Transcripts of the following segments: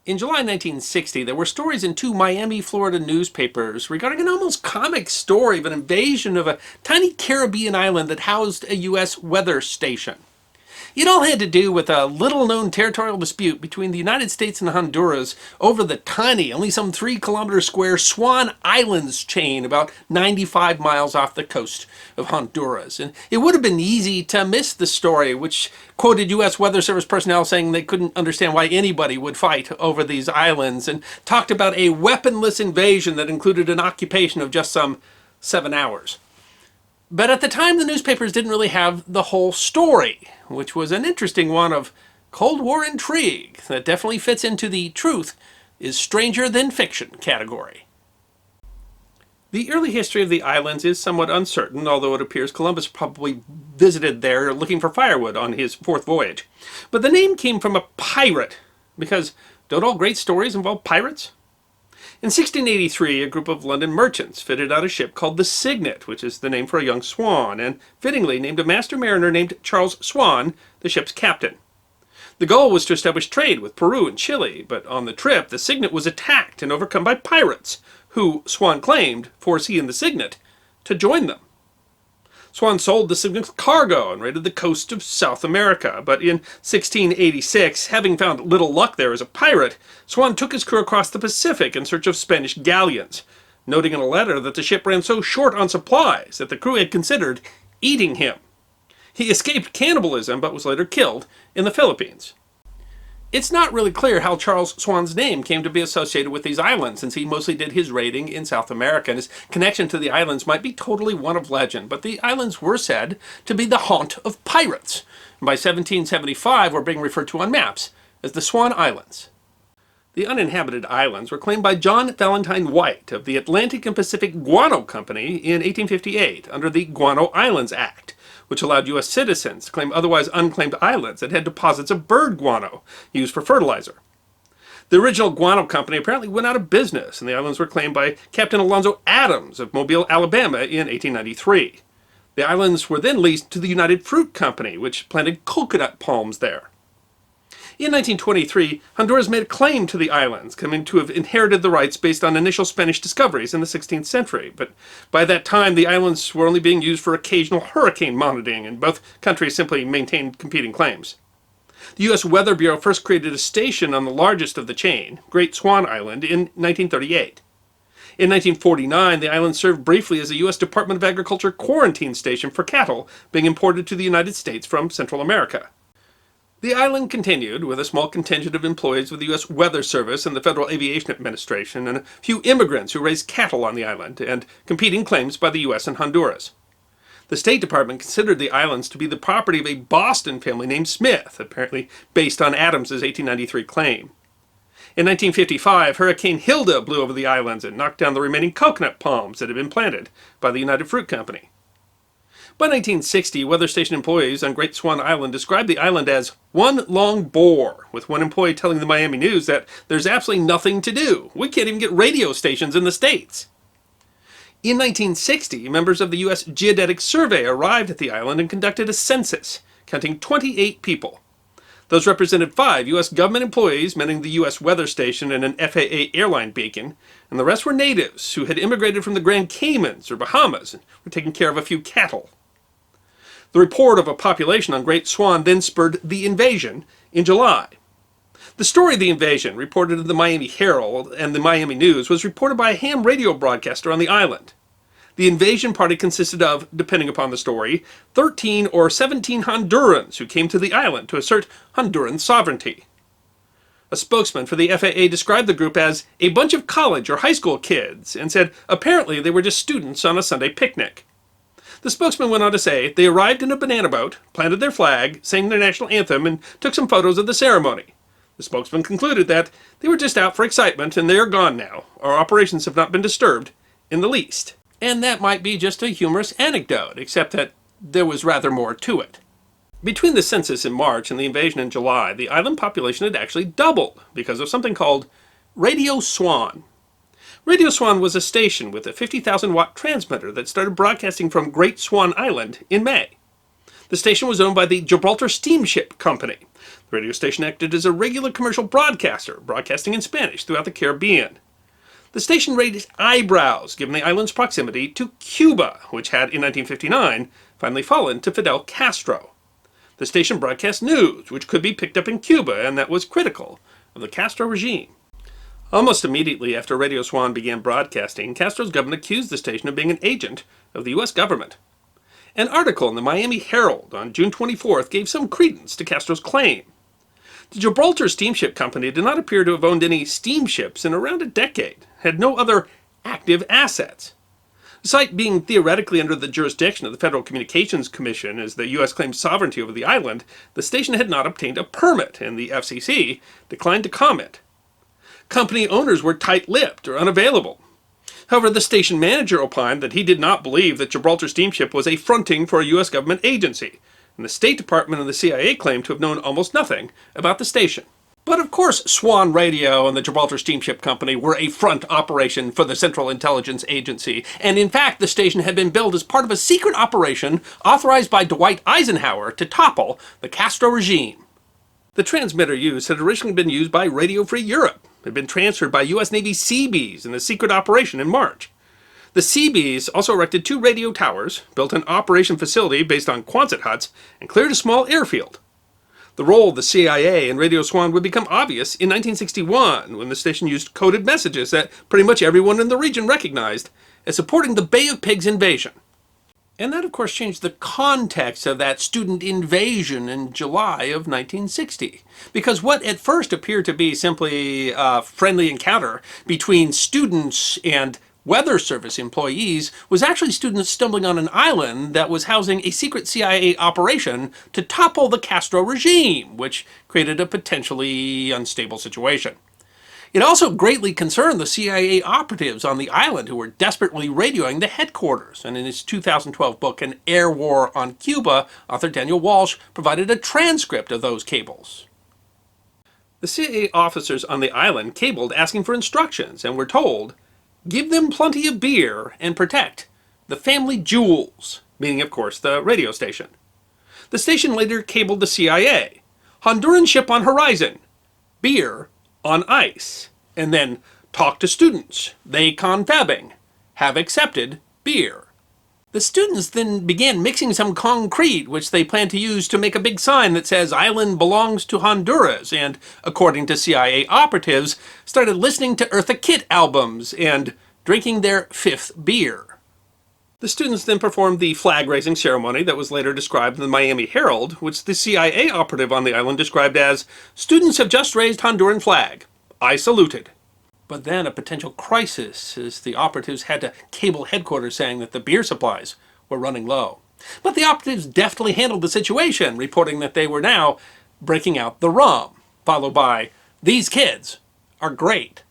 In July 1960, there were stories in two Miami, Florida newspapers regarding an almost comic story of an invasion of a tiny Caribbean island that housed a U.S. weather station. It all had to do with a little-known territorial dispute between the United States and Honduras over the tiny, only some 3-kilometer square Swan Islands chain about 95 miles off the coast of Honduras. And it would have been easy to miss the story, which quoted U.S. Weather Service personnel saying they couldn't understand why anybody would fight over these islands, and talked about a weaponless invasion that included an occupation of just some 7 hours. But at the time, the newspapers didn't really have the whole story, which was an interesting one of Cold War intrigue that definitely fits into the truth is stranger than fiction category. The early history of the islands is somewhat uncertain, although it appears Columbus probably visited there looking for firewood on his 4th voyage. But the name came from a pirate, because don't all great stories involve pirates? In 1683, a group of London merchants fitted out a ship called the Signet, which is the name for a young swan, and fittingly named a master mariner named Charles Swan the ship's captain. The goal was to establish trade with Peru and Chile, but on the trip, the Signet was attacked and overcome by pirates, who, Swan claimed, foreseeing the Signet, to join them. Swan sold the Signet's cargo and raided the coast of South America, but in 1686, having found little luck there as a pirate, Swan took his crew across the Pacific in search of Spanish galleons, noting in a letter that the ship ran so short on supplies that the crew had considered eating him. He escaped cannibalism, but was later killed in the Philippines. It's not really clear how Charles Swan's name came to be associated with these islands, since he mostly did his raiding in South America, and his connection to the islands might be totally one of legend, but the islands were said to be the haunt of pirates, and by 1775 were being referred to on maps as the Swan Islands. The uninhabited islands were claimed by John Valentine White of the Atlantic and Pacific Guano Company in 1858 under the Guano Islands Act, which allowed U.S. citizens to claim otherwise unclaimed islands that had deposits of bird guano used for fertilizer. The original Guano Company apparently went out of business, and the islands were claimed by Captain Alonzo Adams of Mobile, Alabama in 1893. The islands were then leased to the United Fruit Company, which planted coconut palms there. In 1923, Honduras made a claim to the islands, claiming to have inherited the rights based on initial Spanish discoveries in the 16th century. But by that time, the islands were only being used for occasional hurricane monitoring, and both countries simply maintained competing claims. The U.S. Weather Bureau first created a station on the largest of the chain, Great Swan Island, in 1938. In 1949, the island served briefly as a U.S. Department of Agriculture quarantine station for cattle being imported to the United States from Central America. The island continued, with a small contingent of employees with the U.S. Weather Service and the Federal Aviation Administration, and a few immigrants who raised cattle on the island, and competing claims by the U.S. and Honduras. The State Department considered the islands to be the property of a Boston family named Smith, apparently based on Adams's 1893 claim. In 1955, Hurricane Hilda blew over the islands and knocked down the remaining coconut palms that had been planted by the United Fruit Company. By 1960, weather station employees on Great Swan Island described the island as one long bore, with one employee telling the Miami News that there's absolutely nothing to do. We can't even get radio stations in the States. In 1960, members of the U.S. Geodetic Survey arrived at the island and conducted a census, counting 28 people. Those represented 5 U.S. government employees manning the U.S. weather station and an FAA airline beacon, and the rest were natives who had immigrated from the Grand Caymans or Bahamas and were taking care of a few cattle. The report of a population on Great Swan then spurred the invasion in July. The story of the invasion, reported in the Miami Herald and the Miami News, was reported by a ham radio broadcaster on the island. The invasion party consisted of, depending upon the story, 13 or 17 Hondurans who came to the island to assert Honduran sovereignty. A spokesman for the FAA described the group as a bunch of college or high school kids and said apparently they were just students on a Sunday picnic. The spokesman went on to say they arrived in a banana boat, planted their flag, sang their national anthem, and took some photos of the ceremony. The spokesman concluded that they were just out for excitement and they are gone now. Our operations have not been disturbed in the least. And that might be just a humorous anecdote, except that there was rather more to it. Between the census in March and the invasion in July, the island population had actually doubled because of something called Radio Swan. Radio Swan was a station with a 50,000-watt transmitter that started broadcasting from Great Swan Island in May. The station was owned by the Gibraltar Steamship Company. The radio station acted as a regular commercial broadcaster, broadcasting in Spanish throughout the Caribbean. The station raised eyebrows given the island's proximity to Cuba, which had, in 1959, finally fallen to Fidel Castro. The station broadcast news, which could be picked up in Cuba, and that was critical of the Castro regime. Almost immediately after Radio Swan began broadcasting, Castro's government accused the station of being an agent of the U.S. government. An article in the Miami Herald on June 24th gave some credence to Castro's claim. The Gibraltar Steamship Company did not appear to have owned any steamships in around a decade, had no other active assets. Despite being theoretically under the jurisdiction of the Federal Communications Commission as the U.S. claimed sovereignty over the island, the station had not obtained a permit, and the FCC declined to comment. Company owners were tight-lipped or unavailable. However, the station manager opined that he did not believe that Gibraltar Steamship was a fronting for a U.S. government agency, and the State Department and the CIA claimed to have known almost nothing about the station. But of course, Swan Radio and the Gibraltar Steamship Company were a front operation for the Central Intelligence Agency, and in fact the station had been built as part of a secret operation authorized by Dwight Eisenhower to topple the Castro regime. The transmitter used had originally been used by Radio Free Europe. It had been transferred by U.S. Navy Seabees in the secret operation in March. The Seabees also erected 2 radio towers, built an operation facility based on Quonset huts, and cleared a small airfield. The role of the CIA in Radio Swan would become obvious in 1961, when the station used coded messages that pretty much everyone in the region recognized as supporting the Bay of Pigs invasion. And that, of course, changed the context of that student invasion in July of 1960. Because what at first appeared to be simply a friendly encounter between students and Weather Service employees was actually students stumbling on an island that was housing a secret CIA operation to topple the Castro regime, which created a potentially unstable situation. It also greatly concerned the CIA operatives on the island who were desperately radioing the headquarters, and in his 2012 book, An Air War on Cuba, author Daniel Walsh provided a transcript of those cables. The CIA officers on the island cabled asking for instructions and were told, "Give them plenty of beer and protect the family jewels," meaning, of course, the radio station. The station later cabled the CIA, "Honduran ship on horizon, beer on ice," and then "Talk to students, they confabbing, have accepted beer." The students then began mixing some concrete, which they planned to use to make a big sign that says "Island belongs to Honduras," and, according to CIA operatives, started listening to Eartha Kitt albums and drinking their 5th beer. The students then performed the flag-raising ceremony that was later described in the Miami Herald, which the CIA operative on the island described as, "Students have just raised Honduran flag. I saluted." But then a potential crisis, as the operatives had to cable headquarters saying that the beer supplies were running low. But the operatives deftly handled the situation, reporting that they were now breaking out the rum, followed by, "These kids are great."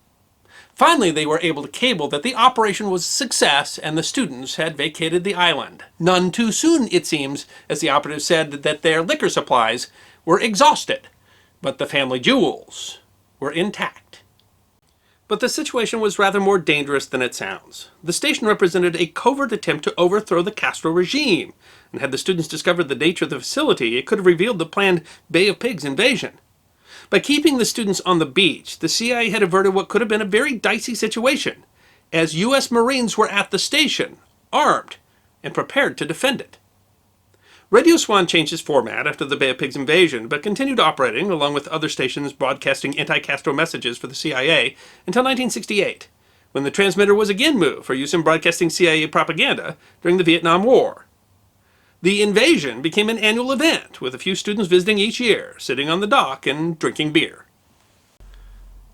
Finally, they were able to cable that the operation was a success and the students had vacated the island. None too soon, it seems, as the operatives said that their liquor supplies were exhausted, but the family jewels were intact. But the situation was rather more dangerous than it sounds. The station represented a covert attempt to overthrow the Castro regime, and had the students discovered the nature of the facility, it could have revealed the planned Bay of Pigs invasion. By keeping the students on the beach, the CIA had averted what could have been a very dicey situation, as U.S. Marines were at the station, armed, and prepared to defend it. Radio Swan changed its format after the Bay of Pigs invasion, but continued operating, along with other stations broadcasting anti-Castro messages for the CIA, until 1968, when the transmitter was again moved for use in broadcasting CIA propaganda during the Vietnam War. The invasion became an annual event, with a few students visiting each year, sitting on the dock and drinking beer.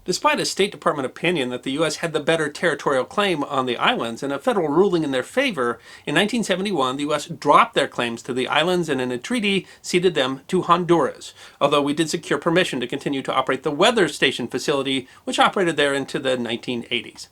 Despite a State Department opinion that the U.S. had the better territorial claim on the islands and a federal ruling in their favor, in 1971 the U.S. dropped their claims to the islands and in a treaty ceded them to Honduras, although we did secure permission to continue to operate the weather station facility, which operated there into the 1980s.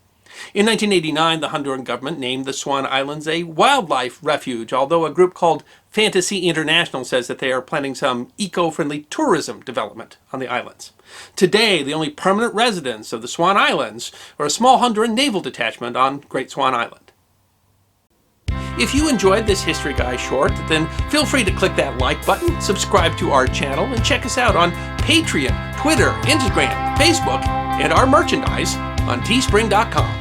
In 1989, the Honduran government named the Swan Islands a wildlife refuge, although a group called Fantasy International says that they are planning some eco-friendly tourism development on the islands. Today, the only permanent residents of the Swan Islands are a small Honduran naval detachment on Great Swan Island. If you enjoyed this History Guy short, then feel free to click that like button, subscribe to our channel, and check us out on Patreon, Twitter, Instagram, Facebook, and our merchandise on teespring.com.